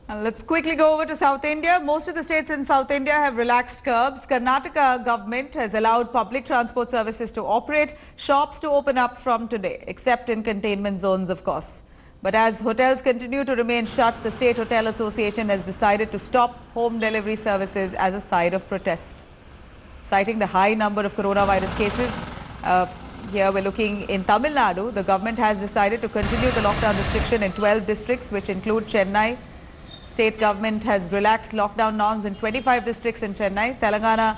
And let's quickly go over to South India. Most of the states in South India have relaxed curbs. Karnataka government has allowed public transport services to operate, shops to open up from today, except in containment zones, of course. But as hotels continue to remain shut, the State Hotel Association has decided to stop home delivery services as a side of protest. Citing the high number of coronavirus cases, here we're looking in Tamil Nadu, the government has decided to continue the lockdown restriction in 12 districts, which include Chennai. State government has relaxed lockdown norms in 25 districts in Chennai. Telangana,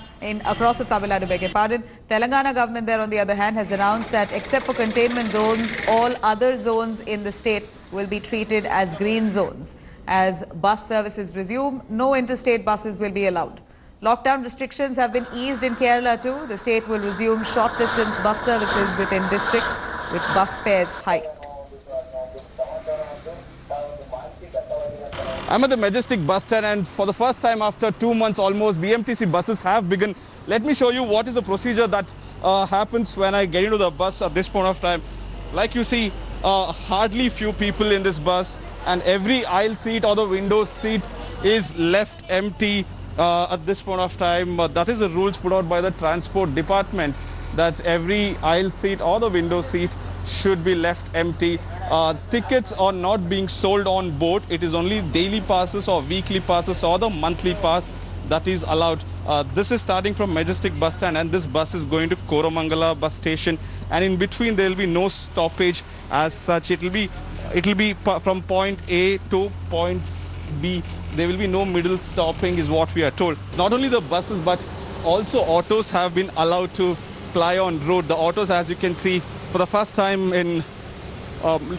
across the Tamil Nadu, beg your pardon. Telangana government there, on the other hand, has announced that except for containment zones, all other zones in the state will be treated as green zones. As bus services resume, no interstate buses will be allowed. Lockdown restrictions have been eased in Kerala too. The state will resume short distance bus services within districts with bus fares hiked. I'm at the Majestic bus stand, and for the first time after 2 months almost, BMTC buses have begun. Let me show you what is the procedure that happens when I get into the bus at this point of time. Like you see, hardly few people in this bus, and every aisle seat or the window seat is left empty at this point of time. That is the rules put out by the transport department, that every aisle seat or the window seat should be left empty. Tickets are not being sold on board. It is only daily passes or weekly passes or the monthly pass that is allowed. This is starting from Majestic bus stand, and this bus is going to Koramangala bus station, and in between there will be no stoppage as such. It will be from point A to point B. There will be no middle stopping is what we are told. Not only the buses but also autos have been allowed to ply on road. The autos, as you can see, for the first time in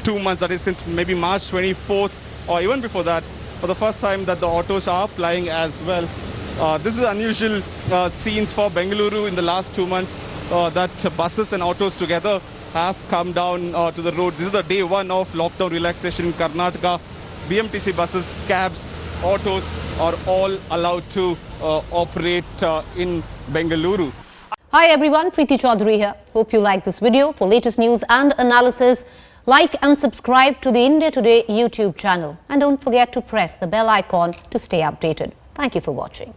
2 months, that is since maybe March 24th or even before that, for the first time that the autos are plying as well. This is unusual scenes for Bengaluru in the last 2 months, that buses and autos together have come down to the road. This is the day one of lockdown relaxation in Karnataka. BMTC buses, cabs, autos are all allowed to operate in Bengaluru. Hi everyone, Preeti Chaudhary here. Hope you like this video. For latest news and analysis, like and subscribe to the India Today YouTube channel. And don't forget to press the bell icon to stay updated. Thank you for watching.